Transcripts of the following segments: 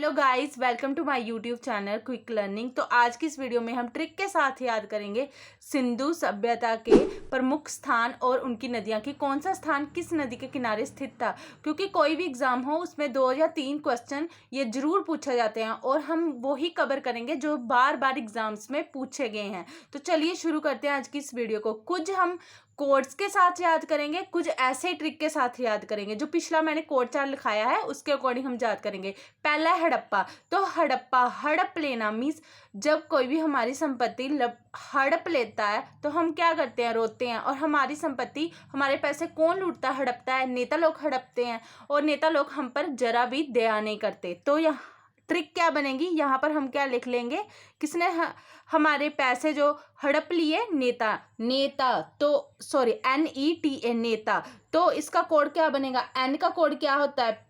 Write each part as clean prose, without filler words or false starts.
Hello guys, welcome to my YouTube channel quick learning. तो आज की इस वीडियो में हम ट्रिक के साथ याद करेंगे सिंधु सभ्यता के प्रमुख स्थान और उनकी नदियां कि कौन सा स्थान किस नदी के किनारे स्थित था। क्योंकि कोई भी एग्जाम हो उसमें 2 या 3 क्वेश्चन ये जरूर पूछे जाते हैं और हम वही कवर करेंगे जो बार बार एग्जाम्स में पूछे गए हैं। तो चलिए शुरू करते हैं आज की इस वीडियो को। कुछ हम कोड्स के साथ याद करेंगे, कुछ ऐसे ट्रिक के साथ याद करेंगे। जो पिछला मैंने कोड चार्ट लिखाया है उसके अकॉर्डिंग हम याद करेंगे। पहला है हड़प्पा। तो हड़प्पा, हड़प लेना मीन्स जब कोई भी हमारी संपत्ति हड़प लेता है तो हम क्या करते हैं, रोते हैं। और हमारी संपत्ति, हमारे पैसे कौन लूटता है, हड़पता है? नेता लोग हड़पते हैं और नेता लोग हम पर जरा भी दया नहीं करते। तो यह ट्रिक क्या बनेगी, यहाँ पर हम क्या लिख लेंगे, किसने हमारे पैसे जो हड़प लिए? नेता। नेता तो सॉरी NETA, नेता। तो इसका कोड क्या बनेगा? N का कोड क्या होता है?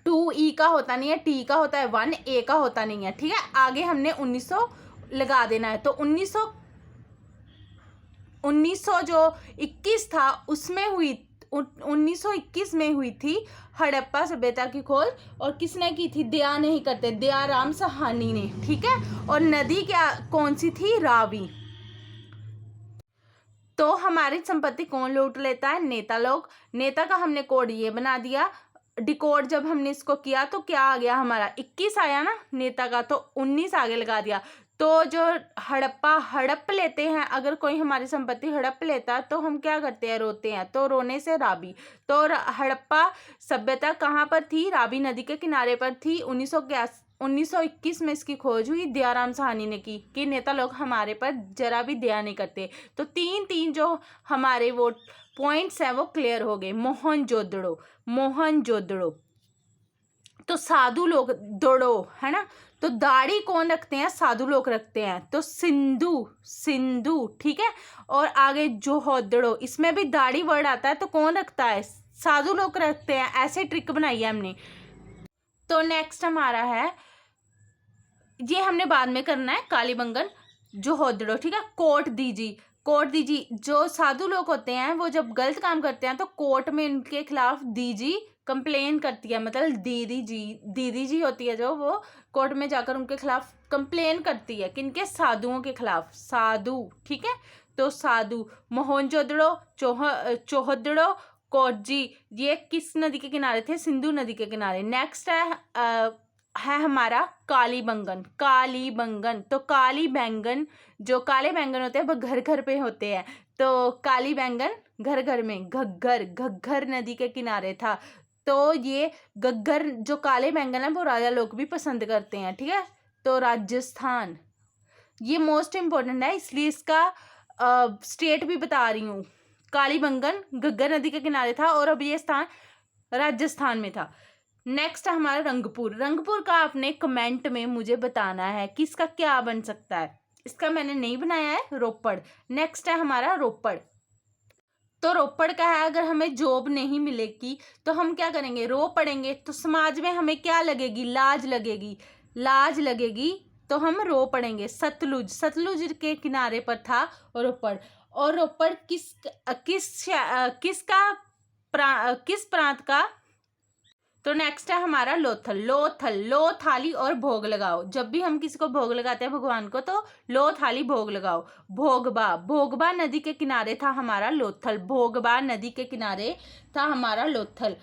2E का होता नहीं है, T का होता है 1, A का होता नहीं है। ठीक है, आगे हमने 1900 लगा देना है। तो 1900 जो 21 था उसमें हुई 1921 में हुई थी हड़प्पा सभ्यता की खोज। और किसने की थी? दया नहीं करते, दयाराम साहनी ने। ठीक है, और नदी क्या कौन सी थी? रावी। तो हमारी संपत्ति कौन लूट लेता है? नेता लोग। नेता का हमने कोड ये बना दिया। डिकोड जब हमने इसको किया तो क्या आ गया हमारा? 21 आया ना नेता का, तो 19 आगे लगा दिया। तो जो हड़प्पा हड़प लेते हैं, अगर कोई हमारी संपत्ति हड़प लेता है तो हम क्या करते हैं? रोते हैं। तो रोने से रावी। तो हड़प्पा सभ्यता कहाँ पर थी? रावी नदी के किनारे पर थी। 1921 में इसकी खोज हुई, दयाराम साहनी ने की कि नेता लोग हमारे पर जरा भी दया नहीं करते। तो 3 जो हमारे वो पॉइंट्स हैं वो क्लियर हो गए। मोहनजोदड़ो, मोहनजोदड़ो। तो साधु लोग, दोड़ो है ना, तो दाढ़ी कौन रखते हैं? साधु लोग रखते हैं। तो सिंधु, सिंधु। ठीक है, और आगे जोहोदड़ो, इसमें भी दाढ़ी वर्ड आता है तो कौन रखता है? साधु लोग रखते हैं। ऐसे ट्रिक बनाई है हमने। तो नेक्स्ट हमारा है, ये हमने बाद में करना है, कालीबंगन जोहोदड़ो। ठीक है, कोर्ट दीजी, कोर्ट दीजी। जो साधु लोग होते हैं वो जब गलत काम करते हैं तो कोर्ट में उनके खिलाफ दीजी कंप्लेन करती है, मतलब दीदी जी होती है जो, वो कोर्ट में जाकर उनके खिलाफ कंप्लेन करती है। किनके? साधुओं के खिलाफ, साधु। ठीक है, तो साधु। मोहनजोदड़ो, चौहदड़ो, कोटजी, ये किस नदी के किनारे थे? सिंधु नदी के किनारे। नेक्स्ट है हमारा कालीबंगन, कालीबंगन। तो काली बैंगन, जो काले बैंगन होते हैं वो घर घर पे होते हैं। तो काली बैंगन घर घर में। घग्गर, घग्गर नदी के किनारे था। तो ये घग्गर जो काले बैंगन है वो राजा लोग भी पसंद करते हैं। ठीक है, तो राजस्थान, ये मोस्ट इम्पोर्टेंट है इसलिए इसका स्टेट भी बता रही हूँ। कालीबंगन घग्गर नदी के किनारे था और अब ये स्थान राजस्थान में था। नेक्स्ट है हमारा रंगपुर। रंगपुर का आपने कमेंट में मुझे बताना है कि इसका क्या बन सकता है। इसका मैंने नहीं बनाया है, रोपड़। नेक्स्ट है हमारा रोपड़। तो रोपड़ का है, अगर हमें जॉब नहीं मिलेगी तो हम क्या करेंगे? रो पड़ेंगे। तो समाज में हमें क्या लगेगी? लाज लगेगी, लाज लगेगी। तो हम रो पड़ेंगे। सतलुज, सतलुज के किनारे पर था रोपड़। और रोपड़ किस प्रांत का? तो नेक्स्ट है हमारा लोथल। लोथल, लो थाली और भोग लगाओ। जब भी हम किसी को भोग लगाते हैं भगवान को तो लो थाली भोग लगाओ। भोगबा, भोगबा नदी के किनारे था हमारा लोथल। भोगबा नदी के किनारे था हमारा लोथल।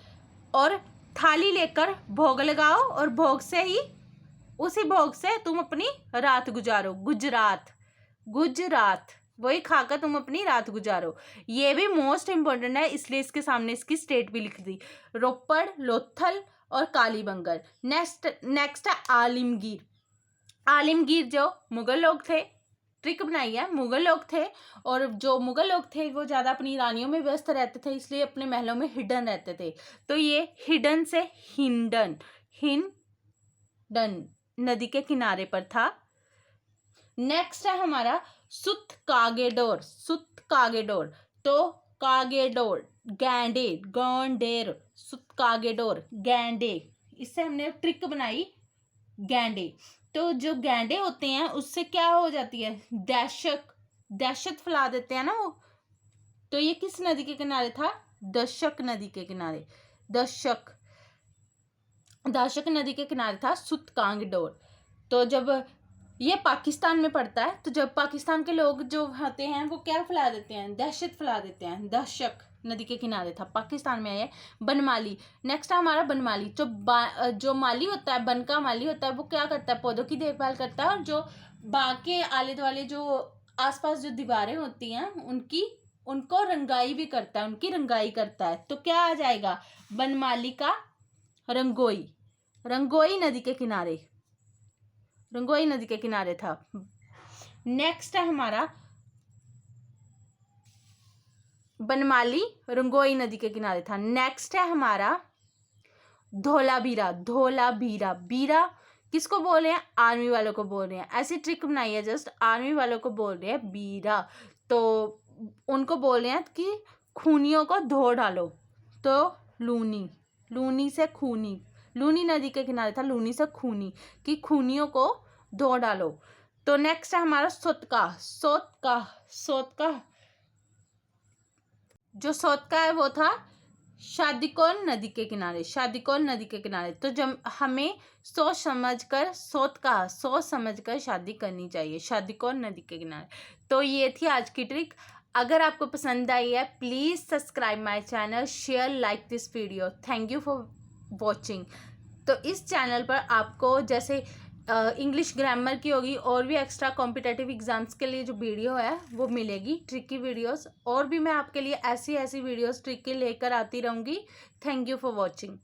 और थाली लेकर भोग लगाओ और भोग से ही, उसी भोग से तुम अपनी रात गुजारो। गुजरात, गुजरात, वही खाकर तुम अपनी रात गुजारो। ये भी मोस्ट इंपॉर्टेंट है इसलिए इसके सामने इसकी स्टेट भी लिख दी। रोपड़, लोथल और कालीबंगन। नेक्स्ट है आलमगीर। आलमगीर जो मुगल लोग थे, ट्रिक बनाई है, मुगल लोग थे। और जो मुगल लोग थे वो ज़्यादा अपनी रानियों में व्यस्त रहते थे इसलिए अपने महलों में हिडन रहते थे। तो ये हिडन से हिंडन, हिंडन नदी के किनारे पर था। नेक्स्ट है हमारा सुत कागेडोर, सुत कागेडोर। तो कागेडोर, गैंडे, गौंडेर, सुत कागेडोर, गैंडे। इससे हमने ट्रिक बनाई, गैंडे। तो जो गैंडे होते हैं उससे क्या हो जाती है? दहशत, दहशत फैला देते हैं ना वो। तो ये किस नदी के किनारे था? दशक नदी के किनारे, दशक। दाशक नदी के किनारे था सुतकांग डोर। तो जब ये पाकिस्तान में पड़ता है, तो जब पाकिस्तान के लोग जो होते हैं वो क्या फैला देते हैं, दहशत फैला देते हैं। दाशक नदी के किनारे था, पाकिस्तान में है। बनमाली, नेक्स्ट है हमारा बनमाली। जो माली होता है, बन का माली होता है, वो क्या करता है, पौधों की देखभाल करता है, और जो बाग के आले दुआले जो आसपास जो दीवारें होती हैं उनको रंगाई भी करता है, उनकी रंगाई करता है। तो क्या आ जाएगा, बनमाली का रंगोई। रंगोई नदी के किनारे, रंगोई नदी के किनारे था। नेक्स्ट है हमारा बनमाली रंगोई नदी के किनारे था। नेक्स्ट है हमारा धोलावीरा। धोलावीरा, बीरा किसको बोल रहे हैं, आर्मी वालों को बोल रहे हैं। ऐसी ट्रिक बनाई है, जस्ट आर्मी वालों को बोल रहे हैं बीरा। तो उनको बोल रहे हैं कि खूनियों को धो डालो। तो लूनी, लूनी से खूनी, लूनी नदी के किनारे था, लूनी से खूनी, कि खूनियों को धो डालो। तो नेक्स्ट है हमारा सोतका। सोतका, सोतका, जो सोतका है वो था शादीकोल नदी के किनारे, शादीकोल नदी के किनारे। तो जब हमें सोच समझकर शादी करनी चाहिए, शादीकोल नदी के किनारे। तो ये थी आज की ट्रिक। अगर आपको पसंद आई है, please subscribe my channel, share, like this video. Thank you for watching. तो इस चैनल पर आपको जैसे इंग्लिश ग्रामर की होगी, और भी एक्स्ट्रा कॉम्पिटेटिव एग्जाम्स के लिए जो वीडियो है वो मिलेगी, ट्रिक की वीडियोस। और भी मैं आपके लिए ऐसी वीडियोस ट्रिक की लेकर आती रहूँगी। Thank you for watching.